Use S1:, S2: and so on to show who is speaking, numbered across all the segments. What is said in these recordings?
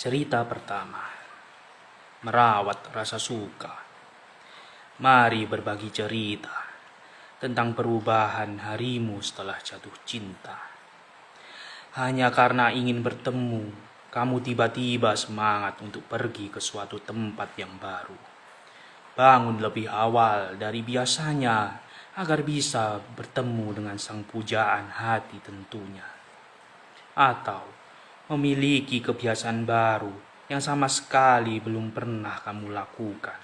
S1: Cerita pertama, merawat rasa suka. Mari berbagi cerita tentang perubahan harimu setelah jatuh cinta. Hanya karena ingin bertemu, kamu tiba-tiba semangat untuk pergi ke suatu tempat yang baru. Bangun lebih awal dari biasanya agar bisa bertemu dengan sang pujaan hati tentunya. Atau memiliki kebiasaan baru yang sama sekali belum pernah kamu lakukan.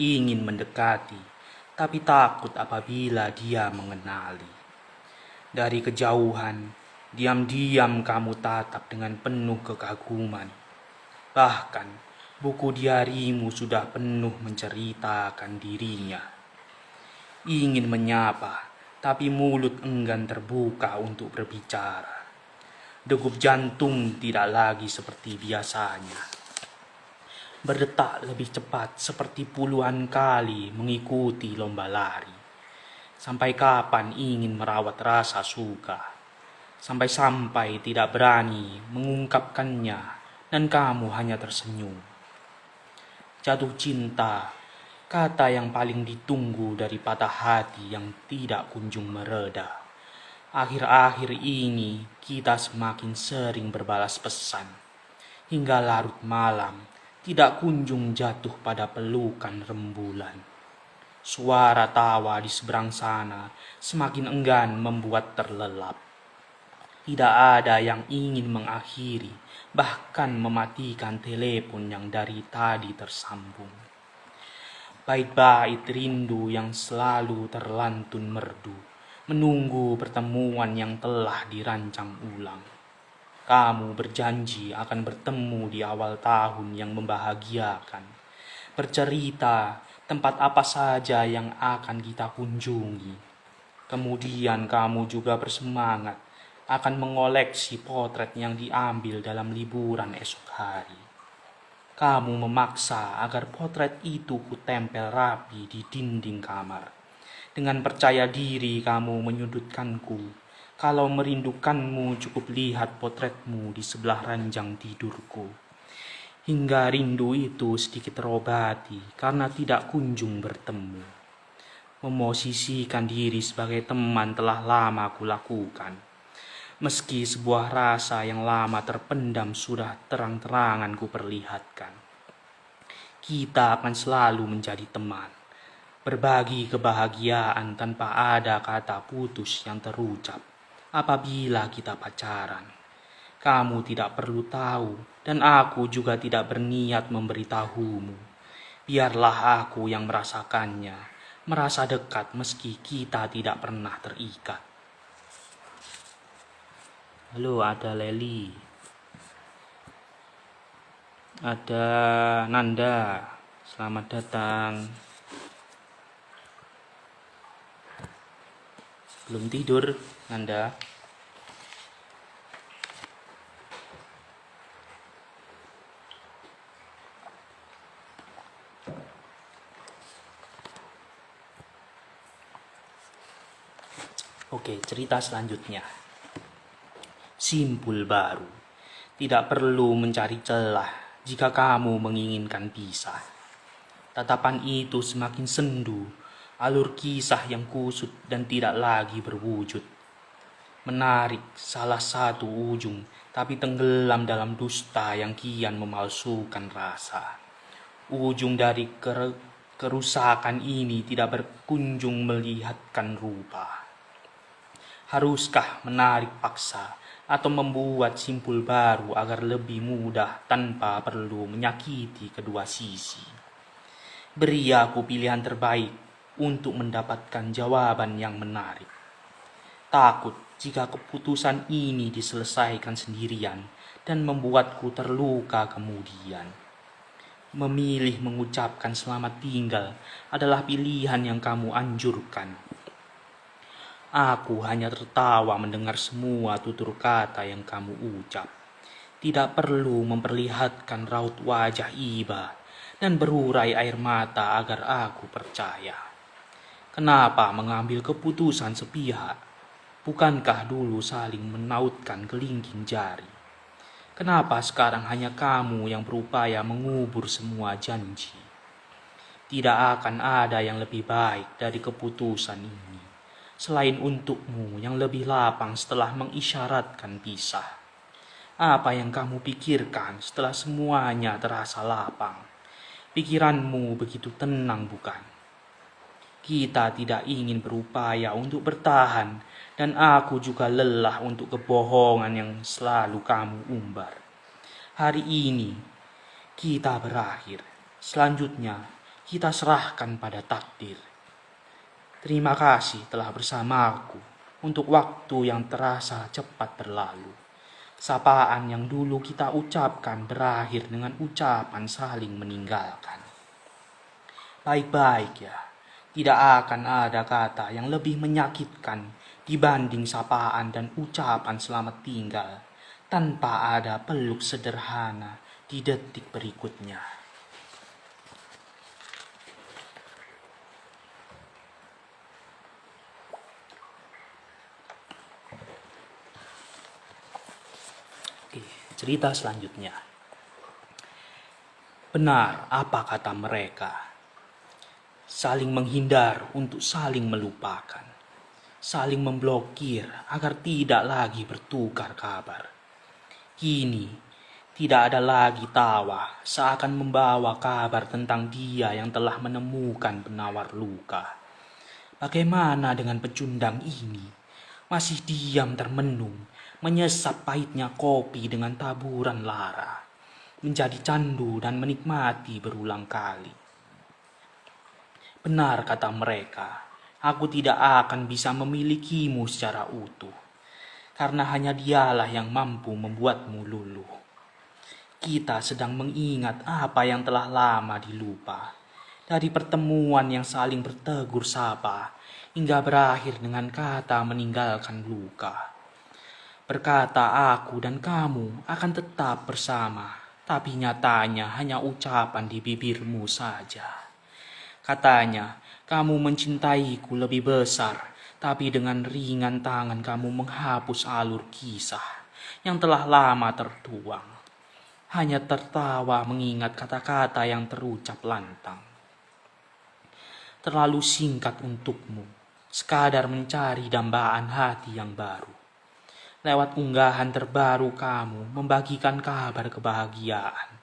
S1: Ingin mendekati, tapi takut apabila dia mengenali. Dari kejauhan, diam-diam kamu tatap dengan penuh kekaguman. Bahkan, buku diarimu sudah penuh menceritakan dirinya. Ingin menyapa, tapi mulut enggan terbuka untuk berbicara. Degup jantung tidak lagi seperti biasanya. Berdetak lebih cepat seperti puluhan kali mengikuti lomba lari. Sampai kapan ingin merawat rasa suka? Sampai-sampai tidak berani mengungkapkannya dan kamu hanya tersenyum. Jatuh cinta, kata yang paling ditunggu dari patah hati yang tidak kunjung mereda. Akhir-akhir ini kita semakin sering berbalas pesan. Hingga larut malam tidak kunjung jatuh pada pelukan rembulan. Suara tawa di seberang sana semakin enggan membuat terlelap. Tidak ada yang ingin mengakhiri, bahkan mematikan telepon yang dari tadi tersambung. Bait-bait rindu yang selalu terlantun merdu, menunggu pertemuan yang telah dirancang ulang. Kamu berjanji akan bertemu di awal tahun yang membahagiakan. Bercerita tempat apa saja yang akan kita kunjungi. Kemudian kamu juga bersemangat akan mengoleksi potret yang diambil dalam liburan esok hari. Kamu memaksa agar potret itu kutempel rapi di dinding kamar. Dengan percaya diri kamu menyudutkanku. Kalau merindukanmu cukup lihat potretmu di sebelah ranjang tidurku. Hingga rindu itu sedikit terobati karena tidak kunjung bertemu. Memosisikan diri sebagai teman telah lama kulakukan. Meski sebuah rasa yang lama terpendam sudah terang-terangan kuperlihatkan. Kita akan selalu menjadi teman. Berbagi kebahagiaan tanpa ada kata putus yang terucap apabila kita pacaran. Kamu tidak perlu tahu dan aku juga tidak berniat memberitahumu. Biarlah aku yang merasakannya, merasa dekat meski kita tidak pernah terikat. Halo, ada Leli. Ada Nanda. Selamat datang. Belum tidur, Nanda? Oke, cerita selanjutnya. Simpul baru. Tidak perlu mencari celah jika kamu menginginkan pisah. Tatapan itu semakin sendu. Alur kisah yang kusut dan tidak lagi berwujud. Menarik salah satu ujung, tapi tenggelam dalam dusta yang kian memalsukan rasa. Ujung dari kerusakan ini tidak berkunjung melihatkan rupa. Haruskah menarik paksa atau membuat simpul baru agar lebih mudah tanpa perlu menyakiti kedua sisi? Beri aku pilihan terbaik untuk mendapatkan jawaban yang menarik. Takut jika keputusan ini diselesaikan sendirian dan membuatku terluka kemudian. Memilih mengucapkan selamat tinggal adalah pilihan yang kamu anjurkan. Aku hanya tertawa mendengar semua tutur kata yang kamu ucap. Tidak perlu memperlihatkan raut wajah iba dan berurai air mata agar aku percaya. Kenapa mengambil keputusan sepihak? Bukankah dulu saling menautkan kelingking jari? Kenapa sekarang hanya kamu yang berupaya mengubur semua janji? Tidak akan ada yang lebih baik dari keputusan ini, selain untukmu yang lebih lapang setelah mengisyaratkan pisah. Apa yang kamu pikirkan setelah semuanya terasa lapang? Pikiranmu begitu tenang, bukan? Kita tidak ingin berupaya untuk bertahan, dan aku juga lelah untuk kebohongan yang selalu kamu umbar. Hari ini kita berakhir. Selanjutnya kita serahkan pada takdir. Terima kasih telah bersamaku untuk waktu yang terasa cepat berlalu. Sapaan yang dulu kita ucapkan berakhir dengan ucapan saling meninggalkan. Baik-baik ya, tidak akan ada kata yang lebih menyakitkan dibanding sapaan dan ucapan selamat tinggal tanpa ada peluk sederhana di detik berikutnya. Oke, cerita selanjutnya. Benar apa kata mereka? Saling menghindar untuk saling melupakan. Saling memblokir agar tidak lagi bertukar kabar. Kini, tidak ada lagi tawa seakan membawa kabar tentang dia yang telah menemukan penawar luka. Bagaimana dengan pecundang ini? Masih diam termenung, menyesap pahitnya kopi dengan taburan lara, menjadi candu dan menikmati berulang kali. Benar kata mereka, aku tidak akan bisa memilikimu secara utuh, karena hanya dialah yang mampu membuatmu luluh. Kita sedang mengingat apa yang telah lama dilupa, dari pertemuan yang saling bertegur sapa, hingga berakhir dengan kata meninggalkan luka. Berkata aku dan kamu akan tetap bersama, tapi nyatanya hanya ucapan di bibirmu saja. Katanya, kamu mencintaiku lebih besar, tapi dengan ringan tangan kamu menghapus alur kisah yang telah lama tertuang. Hanya tertawa mengingat kata-kata yang terucap lantang. Terlalu singkat untukmu, sekadar mencari dambaan hati yang baru. Lewat unggahan terbaru kamu membagikan kabar kebahagiaan.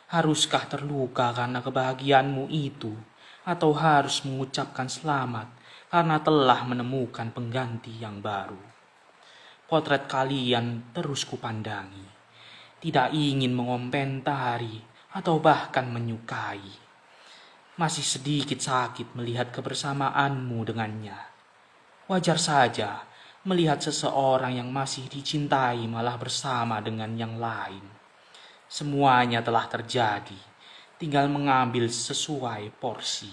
S1: Haruskah terluka karena kebahagiaanmu itu? Atau harus mengucapkan selamat karena telah menemukan pengganti yang baru? Potret kalian terus kupandangi, tidak ingin mengomentari atau bahkan menyukai. Masih sedikit sakit melihat kebersamaanmu dengannya. Wajar saja melihat seseorang yang masih dicintai malah bersama dengan yang lain. Semuanya telah terjadi. Tinggal mengambil sesuai porsi.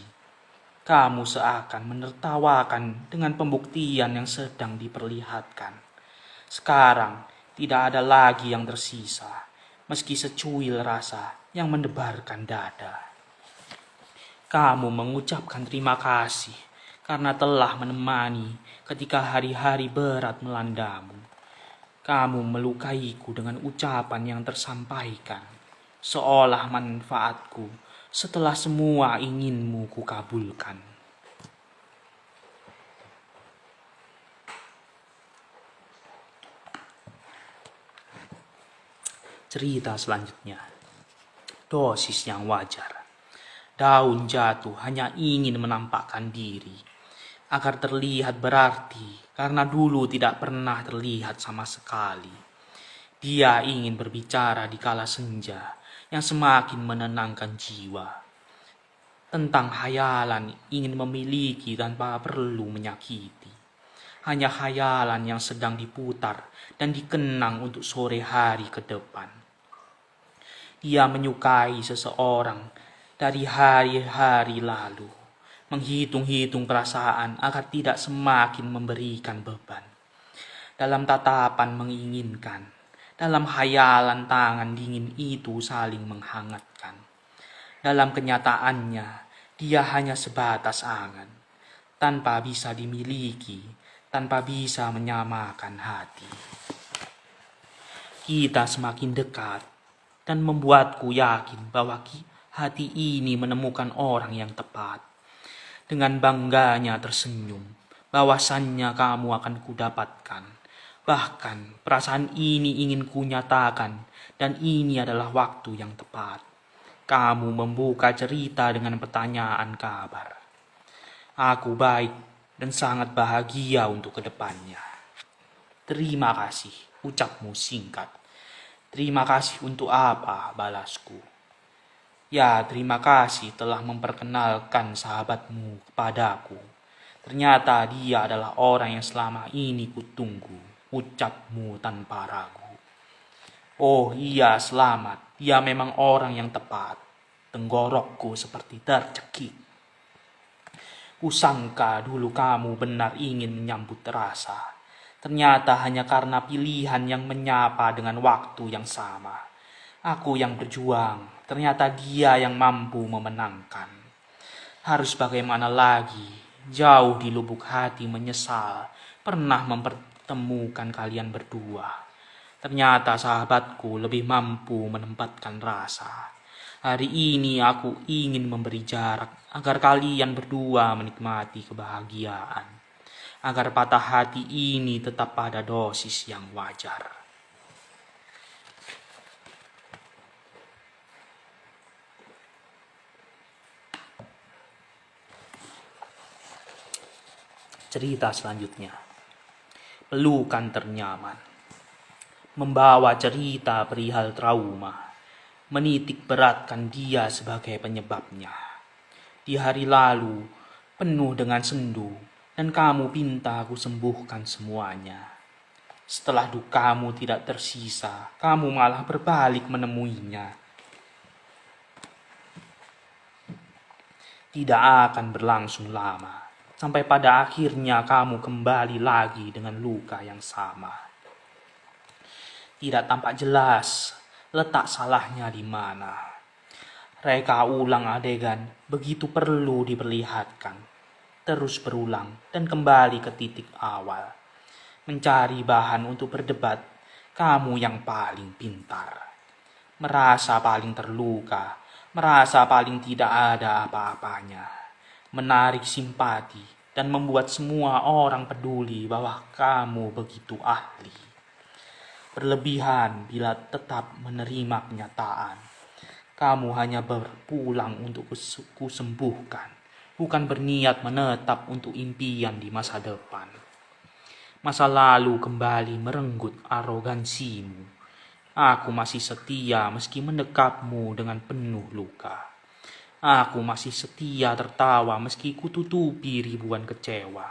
S1: Kamu seakan menertawakan dengan pembuktian yang sedang diperlihatkan. Sekarang tidak ada lagi yang tersisa, meski secuil rasa yang mendebarkan dada. Kamu mengucapkan terima kasih karena telah menemani ketika hari-hari berat melandamu. Kamu melukaiku dengan ucapan yang tersampaikan, seolah manfaatku setelah semua inginmu kukabulkan. Cerita selanjutnya. Dosis yang wajar. Daun jatuh hanya ingin menampakkan diri, agar terlihat berarti karena dulu tidak pernah terlihat sama sekali. Dia ingin berbicara di kala senja yang semakin menenangkan jiwa. Tentang khayalan ingin memiliki tanpa perlu menyakiti. Hanya khayalan yang sedang diputar dan dikenang untuk sore hari ke depan. Dia menyukai seseorang dari hari-hari lalu, menghitung-hitung perasaan agar tidak semakin memberikan beban. Dalam tatapan menginginkan, dalam khayalan tangan dingin itu saling menghangatkan. Dalam kenyataannya, dia hanya sebatas angan, tanpa bisa dimiliki, tanpa bisa menyamakan hati. Kita semakin dekat dan membuatku yakin bahwa hati ini menemukan orang yang tepat. Dengan bangganya tersenyum, bahwasannya kamu akan kudapatkan. Bahkan perasaan ini ingin kunyatakan dan ini adalah waktu yang tepat. Kamu membuka cerita dengan pertanyaan kabar. Aku baik dan sangat bahagia untuk kedepannya. Terima kasih, ucapmu singkat. Terima kasih untuk apa, balasku. Ya, terima kasih telah memperkenalkan sahabatmu kepadaku. Ternyata dia adalah orang yang selama ini kutunggu, ucapmu tanpa ragu. Oh iya, selamat. Dia memang orang yang tepat. Tenggorokku seperti tercekik. Kusangka dulu kamu benar ingin menyambut rasa. Ternyata hanya karena pilihan yang menyapa dengan waktu yang sama. Aku yang berjuang, ternyata dia yang mampu memenangkan. Harus bagaimana lagi, jauh di lubuk hati menyesal, pernah mempertemukan kalian berdua. Ternyata sahabatku lebih mampu menempatkan rasa. Hari ini aku ingin memberi jarak agar kalian berdua menikmati kebahagiaan. Agar patah hati ini tetap pada dosis yang wajar. Cerita selanjutnya. Pelukan ternyaman. Membawa cerita perihal trauma. Menitik beratkan dia sebagai penyebabnya. Di hari lalu, penuh dengan sendu, dan kamu pinta aku sembuhkan semuanya. Setelah dukamu tidak tersisa, kamu malah berbalik menemuinya. Tidak akan berlangsung lama, sampai pada akhirnya kamu kembali lagi dengan luka yang sama. Tidak tampak jelas letak salahnya di mana. Reka ulang adegan begitu perlu diperlihatkan. Terus berulang dan kembali ke titik awal. Mencari bahan untuk berdebat, kamu yang paling pintar. Merasa paling terluka, merasa paling tidak ada apa-apanya. Menarik simpati dan membuat semua orang peduli bahwa kamu begitu ahli. Berlebihan bila tetap menerima kenyataan. Kamu hanya berpulang untuk kusembuhkan, bukan berniat menetap untuk impian di masa depan. Masa lalu kembali merenggut arogansimu. Aku masih setia meski mendekapmu dengan penuh luka. Aku masih setia tertawa meski kututupi ribuan kecewa.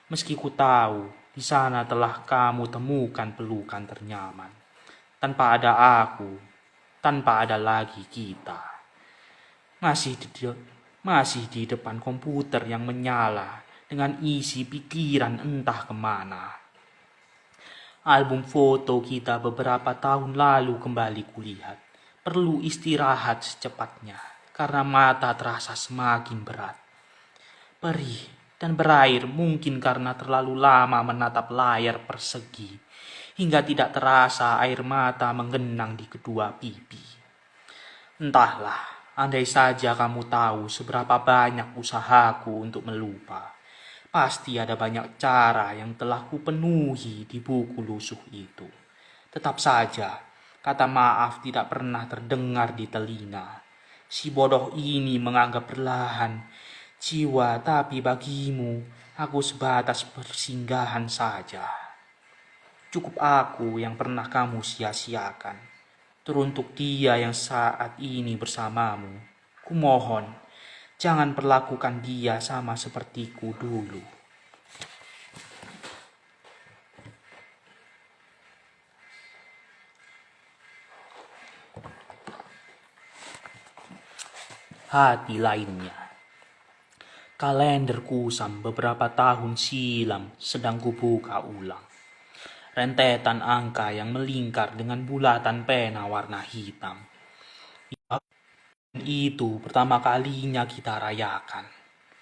S1: Meski ku tahu di sana telah kamu temukan pelukan ternyaman. Tanpa ada aku, tanpa ada lagi kita. Masih di depan komputer yang menyala dengan isi pikiran entah kemana. Album foto kita beberapa tahun lalu kembali kulihat. Perlu istirahat secepatnya karena mata terasa semakin berat. Perih dan berair mungkin karena terlalu lama menatap layar persegi, hingga tidak terasa air mata menggenang di kedua pipi. Entahlah, andai saja kamu tahu seberapa banyak usahaku untuk melupa. Pasti ada banyak cara yang telah kupenuhi di buku lusuh itu. Tetap saja, kata maaf tidak pernah terdengar di telinga. Si bodoh ini menganggap perlahan jiwa, tapi bagimu aku sebatas persinggahan saja. Cukup aku yang pernah kamu sia-siakan. Teruntuk dia yang saat ini bersamamu, kumohon, jangan perlakukan dia sama sepertiku dulu. Hati lainnya. Kalender kusam beberapa tahun silam sedang kubuka ulang. Rentetan angka yang melingkar dengan bulatan pena warna hitam. Itu pertama kalinya kita rayakan.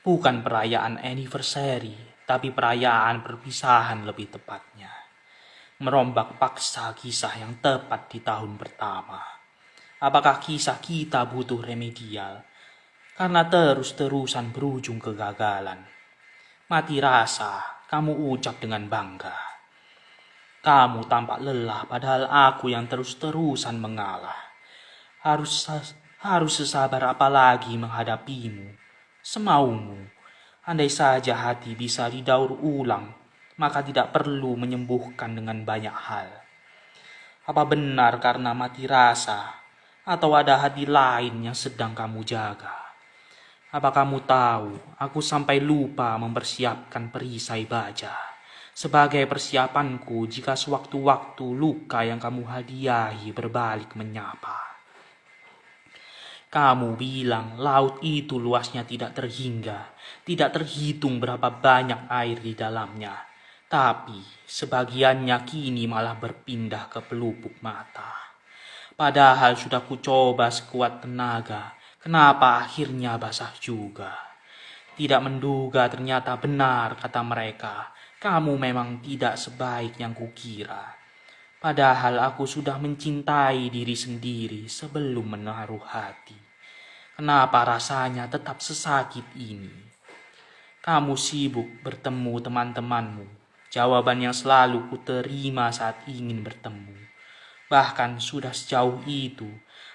S1: Bukan perayaan anniversary, tapi perayaan perpisahan lebih tepatnya. merombak paksa kisah yang tepat di tahun pertama. Apakah kisah kita butuh remedial? Karena terus-terusan berujung kegagalan. Mati rasa, kamu ucap dengan bangga. Kamu tampak lelah padahal aku yang terus-terusan mengalah. Harus sesabar apa lagi menghadapimu, semaumu. Andai saja hati bisa didaur ulang, maka tidak perlu menyembuhkan dengan banyak hal. Apa benar karena mati rasa, atau ada hati lain yang sedang kamu jaga? Apa kamu tahu, aku sampai lupa mempersiapkan perisai baja sebagai persiapanku jika sewaktu-waktu luka yang kamu hadiahi berbalik menyapa. Kamu bilang laut itu luasnya tidak terhingga, tidak terhitung berapa banyak air di dalamnya. Tapi sebagiannya kini malah berpindah ke pelupuk mata. Padahal sudah kucoba sekuat tenaga, kenapa akhirnya basah juga? Tidak menduga ternyata benar kata mereka, kamu memang tidak sebaik yang kukira. Padahal aku sudah mencintai diri sendiri sebelum menaruh hati. Kenapa rasanya tetap sesakit ini? Kamu sibuk bertemu teman-temanmu. Jawaban yang selalu kuterima saat ingin bertemu. Bahkan sudah sejauh itu,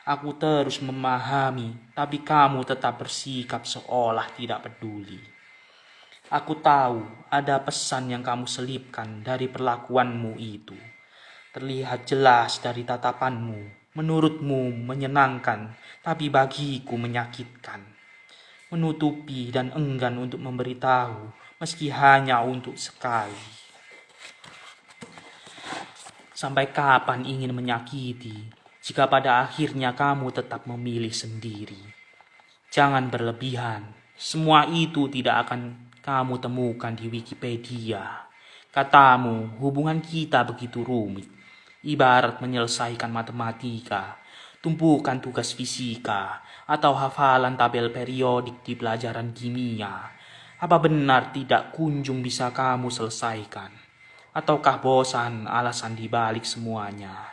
S1: aku terus memahami, tapi kamu tetap bersikap seolah tidak peduli. Aku tahu ada pesan yang kamu selipkan dari perlakuanmu itu. Terlihat jelas dari tatapanmu. Menurutmu menyenangkan, tapi bagiku menyakitkan. Menutupi dan enggan untuk memberitahu, meski hanya untuk sekali. Sampai kapan ingin menyakiti, jika pada akhirnya kamu tetap memilih sendiri? Jangan berlebihan, semua itu tidak akan kamu temukan di Wikipedia. Katamu, hubungan kita begitu rumit. Ibarat menyelesaikan matematika, tumpukan tugas fisika, atau hafalan tabel periodik di pelajaran kimia. Apa benar tidak kunjung bisa kamu selesaikan? Ataukah bosan alasan dibalik semuanya?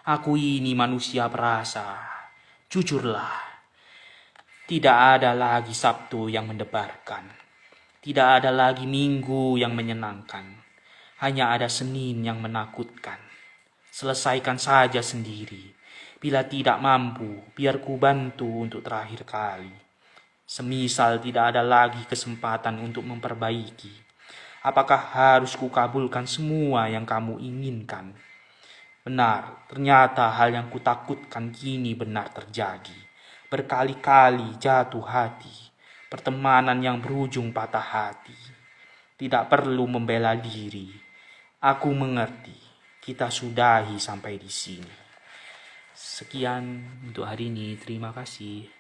S1: Aku ini manusia perasa. Jujurlah, tidak ada lagi Sabtu yang mendebarkan. Tidak ada lagi Minggu yang menyenangkan. Hanya ada Senin yang menakutkan. Selesaikan saja sendiri. Bila tidak mampu, biar ku bantu untuk terakhir kali. Semisal tidak ada lagi kesempatan untuk memperbaiki, apakah harus kukabulkan semua yang kamu inginkan? Benar, ternyata hal yang kutakutkan kini benar terjadi. Berkali-kali jatuh hati, pertemanan yang berujung patah hati. Tidak perlu membela diri. Aku mengerti. Kita sudahi sampai di sini. Sekian untuk hari ini. Terima kasih.